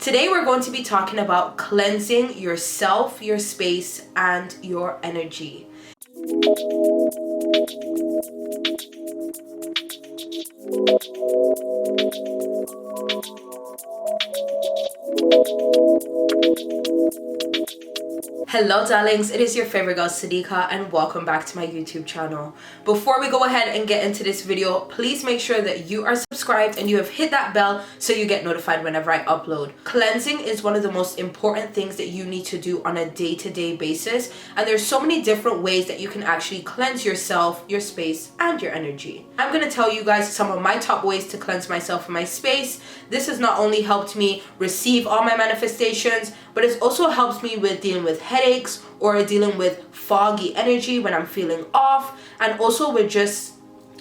Today we're going to be talking about cleansing yourself, your space, and your energy. Hello darlings, it is your favorite girl Sadicka and welcome back to my YouTube channel. Before we go ahead and get into this video, please make sure that you are subscribed and you have hit that bell so you get notified whenever I upload. Cleansing is one of the most important things that you need to do on a day-to-day basis, and there's so many different ways that you can actually cleanse yourself, your space, and your energy. I'm going to tell you guys some of my top ways to cleanse myself and my space. This has not only helped me receive all my manifestations, but it's also helped me with dealing with headaches or dealing with foggy energy when I'm feeling off, and also with just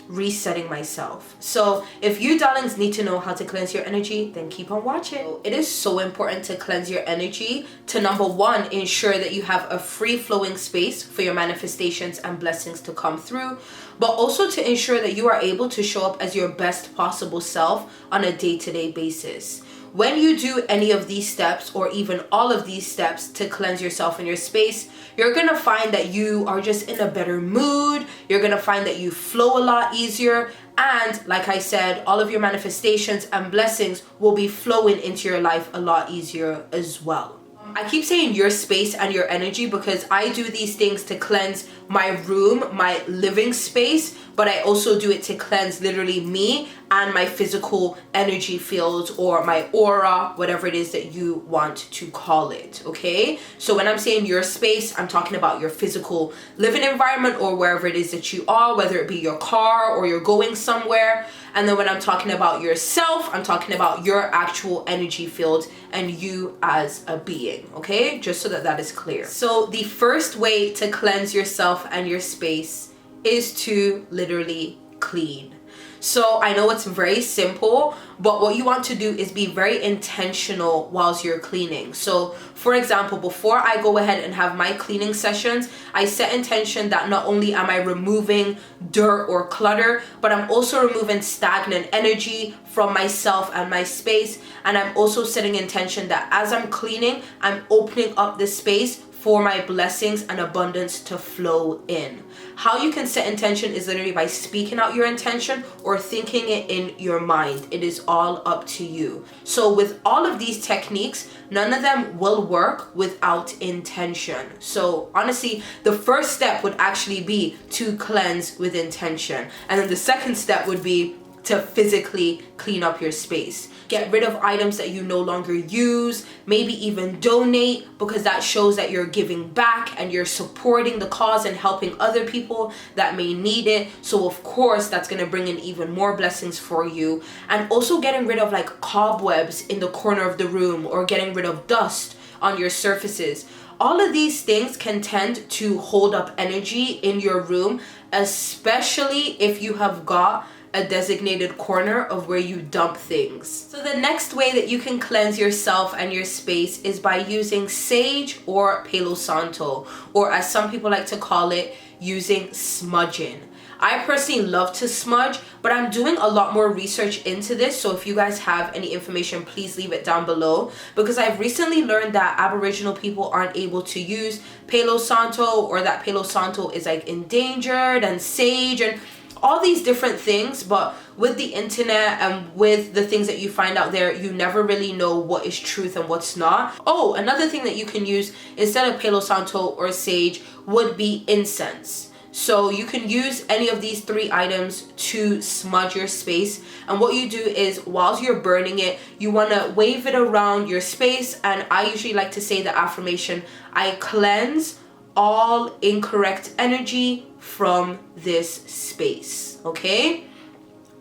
resetting myself. So if you darlings need to know how to cleanse your energy, then keep on watching. It is so important to cleanse your energy to, number one, ensure that you have a free-flowing space for your manifestations and blessings to come through, but also to ensure that you are able to show up as your best possible self on a day-to-day basis. When you do any of these steps, or even all of these steps to cleanse yourself and your space, you're going to find that you are just in a better mood. You're going to find that you flow a lot easier. And like I said, all of your manifestations and blessings will be flowing into your life a lot easier as well. I keep saying your space and your energy because I do these things to cleanse my room, my living space, but I also do it to cleanse literally me and my physical energy field, or my aura, whatever it is that you want to call it, okay? So when I'm saying your space, I'm talking about your physical living environment or wherever it is that you are, whether it be your car or you're going somewhere. And then when I'm talking about yourself, I'm talking about your actual energy field and you as a being, okay? Just so that that is clear. So the first way to cleanse yourself and your space is to literally clean. So I know it's very simple, but what you want to do is be very intentional whilst you're cleaning. So for example, before I go ahead and have my cleaning sessions, I set intention that not only am I removing dirt or clutter, but I'm also removing stagnant energy from myself and my space. And I'm also setting intention that as I'm cleaning, I'm opening up the space for my blessings and abundance to flow in. How you can set intention is literally by speaking out your intention or thinking it in your mind. It is all up to you. So with all of these techniques, none of them will work without intention. So honestly, the first step would actually be to cleanse with intention. And then the second step would be to physically clean up your space. Get rid of items that you no longer use, maybe even donate, because that shows that you're giving back and you're supporting the cause and helping other people that may need it. So of course, that's gonna bring in even more blessings for you. And also getting rid of like cobwebs in the corner of the room or getting rid of dust on your surfaces. All of these things can tend to hold up energy in your room, especially if you have got a designated corner of where you dump things. So the next way that you can cleanse yourself and your space is by using sage or Palo Santo, or as some people like to call it, using smudging. I personally love to smudge, but I'm doing a lot more research into this. So if you guys have any information, please leave it down below, because I've recently learned that Aboriginal people aren't able to use Palo Santo, or that Palo Santo is like endangered, and sage and all these different things. But with the internet and with the things that you find out there, you never really know what is truth and what's not. Oh, another thing that you can use instead of Palo Santo or sage would be incense. So you can use any of these three items to smudge your space. And what you do is, whilst you're burning it, you want to wave it around your space. And I usually like to say the affirmation, I cleanse all incorrect energy from this space, okay?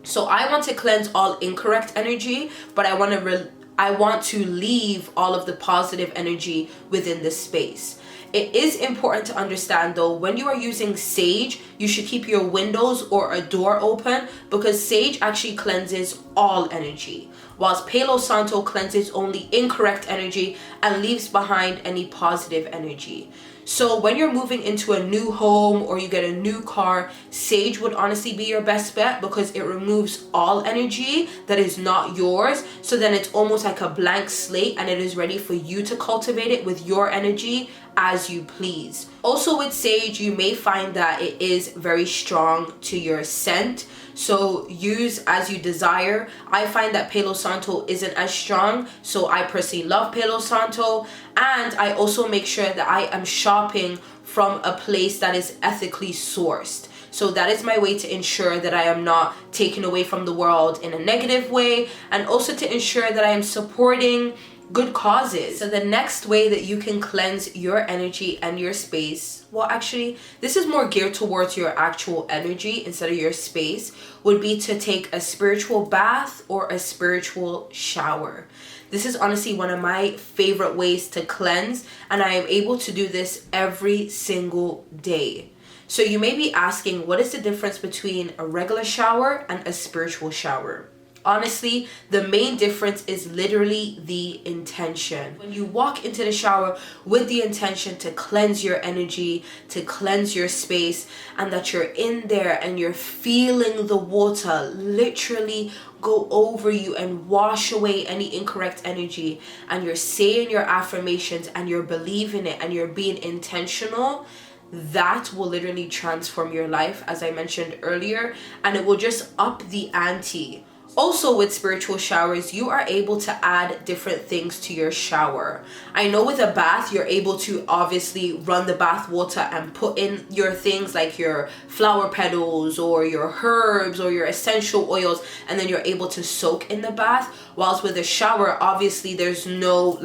So I want to cleanse all incorrect energy, but I want to leave all of the positive energy within this space. It is important to understand though, when you are using sage, you should keep your windows or a door open, because sage actually cleanses all energy. whilst Palo Santo cleanses only incorrect energy and leaves behind any positive energy. So when you're moving into a new home or you get a new car, sage would honestly be your best bet because it removes all energy that is not yours. So then it's almost like a blank slate and it is ready for you to cultivate it with your energy as you please. Also with sage, you may find that it is very strong to your scent. So use as you desire. I find that Palo Santo isn't as strong, so I personally love Palo Santo. And I also make sure that I am shopping from a place that is ethically sourced. So that is my way to ensure that I am not taken away from the world in a negative way, and also to ensure that I am supporting good causes. So the next way that you can cleanse your energy and your space, well actually this is more geared towards your actual energy instead of your space, would be to take a spiritual bath or a spiritual shower. This is honestly one of my favorite ways to cleanse, and I am able to do this every single day. So you may be asking, what is the difference between a regular shower and a spiritual shower? Honestly, the main difference is literally the intention. When you walk into the shower with the intention to cleanse your energy, to cleanse your space, and that you're in there and you're feeling the water literally go over you and wash away any incorrect energy, and you're saying your affirmations and you're believing it and you're being intentional, that will literally transform your life, as I mentioned earlier, and it will just up the ante. Also with spiritual showers, you are able to add different things to your shower. I know with a bath, you're able to obviously run the bath water and put in your things like your flower petals or your herbs or your essential oils, and then you're able to soak in the bath. Whilst with a shower, obviously there's no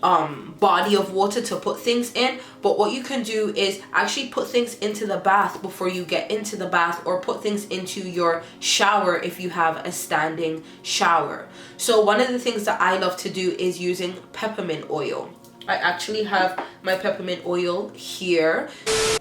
body of water to put things in, but what you can do is actually put things into the bath before you get into the bath, or put things into your shower if you have a standing shower. So one of the things that I love to do is using peppermint oil. I actually have my peppermint oil here.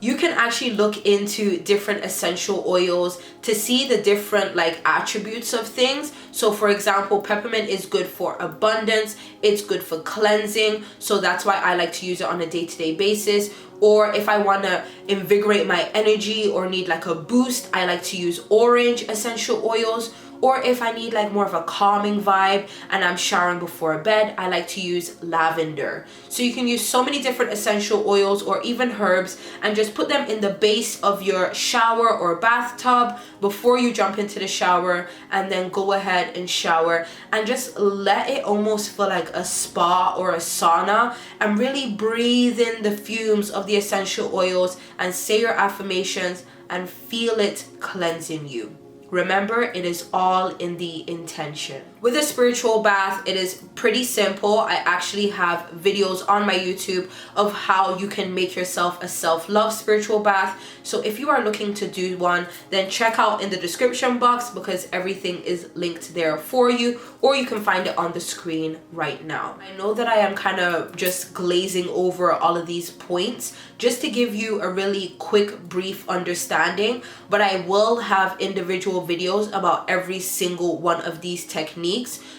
You can actually look into different essential oils to see the different attributes of things. So for example, peppermint is good for abundance, it's good for cleansing, so that's why I like to use it on a day-to-day basis. Or if I want to invigorate my energy or need a boost, I like to use orange essential oils. Or if I need more of a calming vibe and I'm showering before bed, I like to use lavender. So you can use so many different essential oils or even herbs and just put them in the base of your shower or bathtub before you jump into the shower, and then go ahead and shower and just let it almost feel like a spa or a sauna, and really breathe in the fumes of the essential oils and say your affirmations and feel it cleansing you. Remember, it is all in the intention. With a spiritual bath, it is pretty simple. I actually have videos on my YouTube of how you can make yourself a self-love spiritual bath. So if you are looking to do one, then check out in the description box because everything is linked there for you, or you can find it on the screen right now. I know that I am kind of just glazing over all of these points just to give you a really quick, brief understanding, but I will have individual videos about every single one of these techniques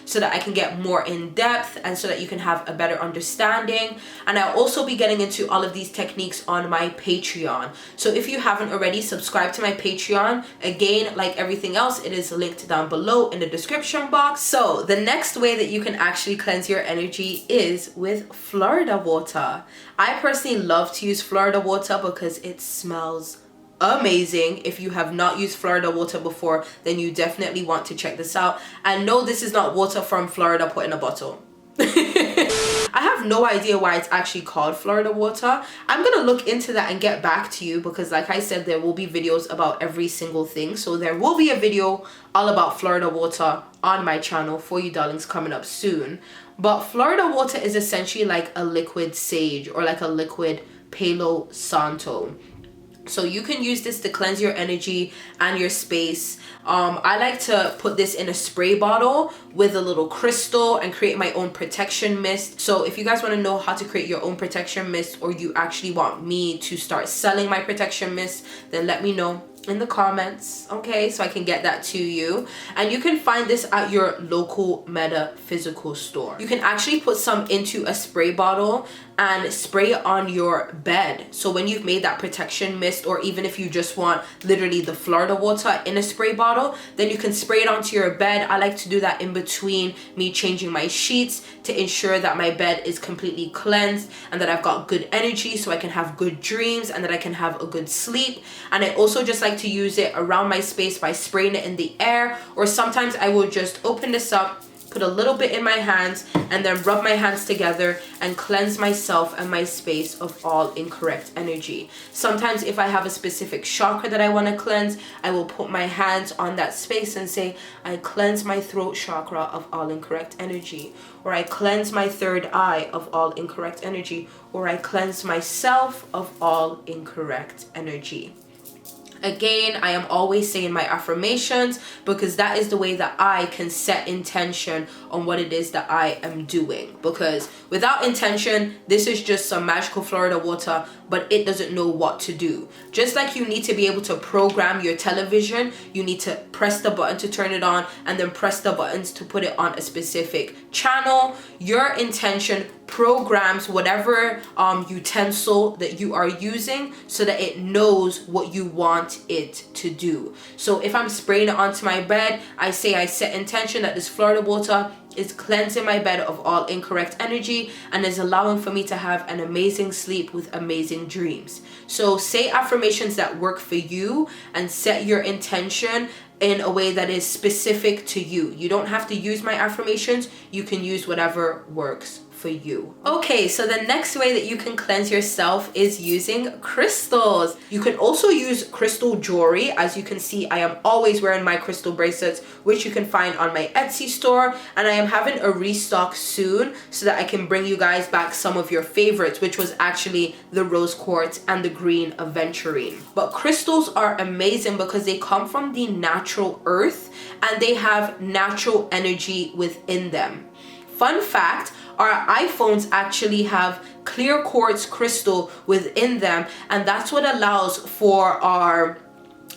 so that I can get more in depth and so that you can have a better understanding. And I'll also be getting into all of these techniques on my Patreon. So if you haven't already, subscribe to my Patreon. Again, like everything else, it is linked down below in the description box. So the next way that you can actually cleanse your energy is with Florida water. I personally love to use Florida water because it smells amazing. If you have not used Florida water before, then you definitely want to check this out. And no, this is not water from Florida put in a bottle. I have no idea why it's actually called Florida water. I'm gonna look into that and get back to you because like I said, there will be videos about every single thing. So there will be a video all about Florida water on my channel for you darlings coming up soon. But Florida water is essentially like a liquid sage or like a liquid Palo Santo. So you can use this to cleanse your energy and your space. I like to put this in a spray bottle with a little crystal and create my own protection mist. So if you guys want to know how to create your own protection mist, or you actually want me to start selling my protection mist, then let me know in the comments, okay, so I can get that to you. And you can find this at your local metaphysical store. You can actually put some into a spray bottle and spray it on your bed. So when you've made that protection mist, or even if you just want literally the Florida water in a spray bottle, then you can spray it onto your bed. I like to do that in between me changing my sheets to ensure that my bed is completely cleansed and that I've got good energy so I can have good dreams and that I can have a good sleep. And I also just like to use it around my space by spraying it in the air, or sometimes I will just open this up, put a little bit in my hands, and then rub my hands together and cleanse myself and my space of all incorrect energy. Sometimes if I have a specific chakra that I want to cleanse, I will put my hands on that space and say, I cleanse my throat chakra of all incorrect energy, or I cleanse my third eye of all incorrect energy, or I cleanse myself of all incorrect energy. Again, I am always saying my affirmations because that is the way that I can set intention on what it is that I am doing. Because without intention, this is just some magical Florida water, but it doesn't know what to do. Just like you need to be able to program your television, you need to press the button to turn it on and then press the buttons to put it on a specific channel. Your intention programs whatever utensil that you are using so that it knows what you want it to do. So if I'm spraying it onto my bed, I say I set intention that this Florida water is cleansing my bed of all incorrect energy and is allowing for me to have an amazing sleep with amazing dreams. So say affirmations that work for you and set your intention in a way that is specific to you. You don't have to use my affirmations. You can use whatever works for you. Okay, so the next way that you can cleanse yourself is using crystals. You can also use crystal jewelry. As you can see, I am always wearing my crystal bracelets, which you can find on my Etsy store, and I am having a restock soon so that I can bring you guys back some of your favorites, which was actually the rose quartz and the green aventurine. But crystals are amazing because they come from the natural earth and they have natural energy within them. Fun fact, our iPhones actually have clear quartz crystal within them, and that's what allows for our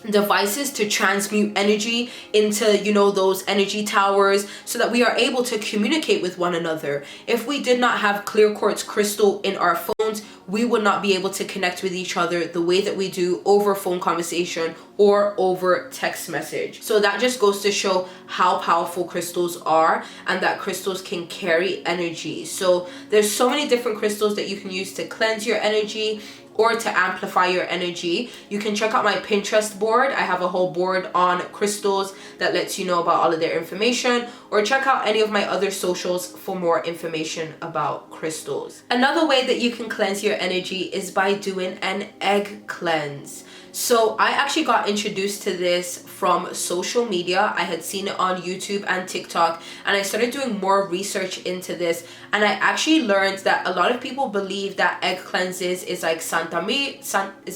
devices to transmute energy into, you know, those energy towers so that we are able to communicate with one another. If we did not have clear quartz crystal in our phones, we would not be able to connect with each other the way that we do over phone conversation or over text message. So that just goes to show how powerful crystals are and that crystals can carry energy. So there's so many different crystals that you can use to cleanse your energy or to amplify your energy. You can check out my Pinterest board. I have a whole board on crystals that lets you know about all of their information, or check out any of my other socials for more information about crystals. Another way that you can cleanse your energy is by doing an egg cleanse. So I actually got introduced to this from social media. I had seen it on YouTube and TikTok, and I started doing more research into this, and I actually learned that a lot of people believe that egg cleanses is like is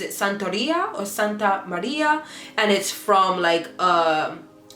it Santeria or Santa Maria, and it's from like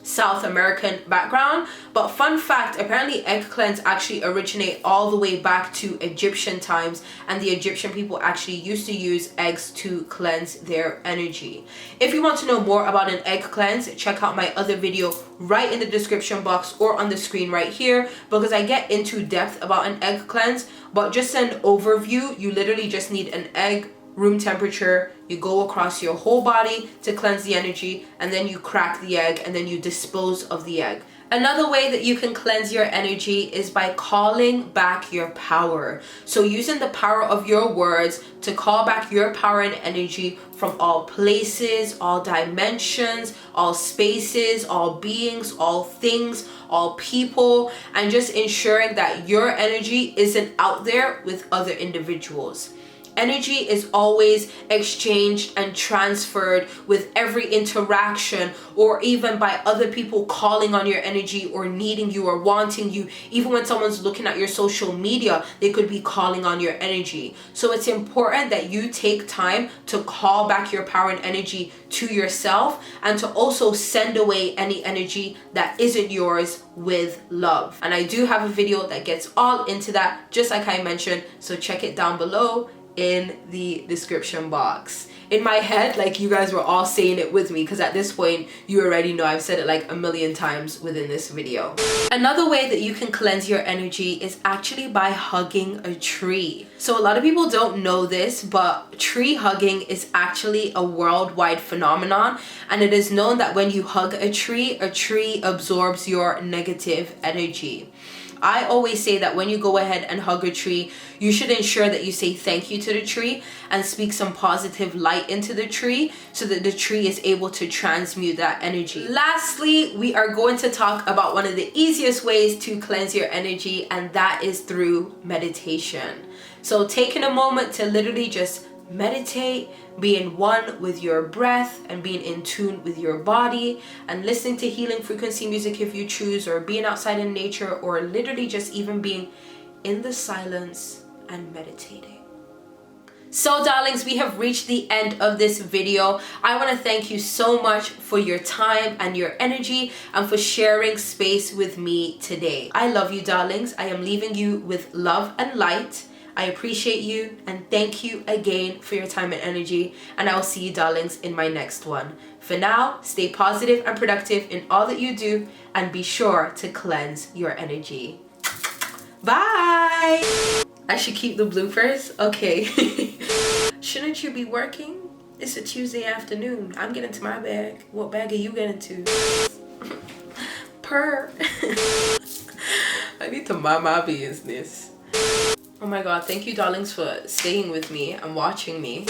South American background. But fun fact, apparently egg cleanse actually originate all the way back to Egyptian times, and the Egyptian people actually used to use eggs to cleanse their energy. If you want to know more about an egg cleanse, check out my other video right in the description box or on the screen right here, because I get into depth about an egg cleanse. But just an overview, you literally just need an egg, room temperature, you go across your whole body to cleanse the energy, and then you crack the egg and then you dispose of the egg. Another way that you can cleanse your energy is by calling back your power. So using the power of your words to call back your power and energy from all places, all dimensions, all spaces, all beings, all things, all people, and just ensuring that your energy isn't out there with other individuals. Energy is always exchanged and transferred with every interaction, or even by other people calling on your energy or needing you or wanting you. Even when someone's looking at your social media, they could be calling on your energy. So it's important that you take time to call back your power and energy to yourself, and to also send away any energy that isn't yours with love. And I do have a video that gets all into that, just like I mentioned, so check it down below in the description box. In my head, like, you guys were all saying it with me, because at this point you already know I've said it like a million times within this video. Another way that you can cleanse your energy is actually by hugging a tree. So a lot of people don't know this, but tree hugging is actually a worldwide phenomenon, and it is known that when you hug a tree absorbs your negative energy. I always say that when you go ahead and hug a tree, you should ensure that you say thank you to the tree and speak some positive light into the tree so that the tree is able to transmute that energy. Lastly, we are going to talk about one of the easiest ways to cleanse your energy, and that is through meditation. So taking a moment to literally just meditate, being one with your breath and being in tune with your body, and listening to healing frequency music if you choose, or being outside in nature, or literally just even being in the silence and meditating. So darlings, we have reached the end of this video. I want to thank you so much for your time and your energy and for sharing space with me today. I love you, darlings. I am leaving you with love and light. I appreciate you, and thank you again for your time and energy, and I will see you, darlings, in my next one. For now, stay positive and productive in all that you do, and be sure to cleanse your energy. Bye! I should keep the bloopers? Okay. Shouldn't you be working? It's a Tuesday afternoon. I'm getting to my bag. What bag are you getting to? Purr. I need to mind my business. Oh my god, thank you, darlings, for staying with me and watching me.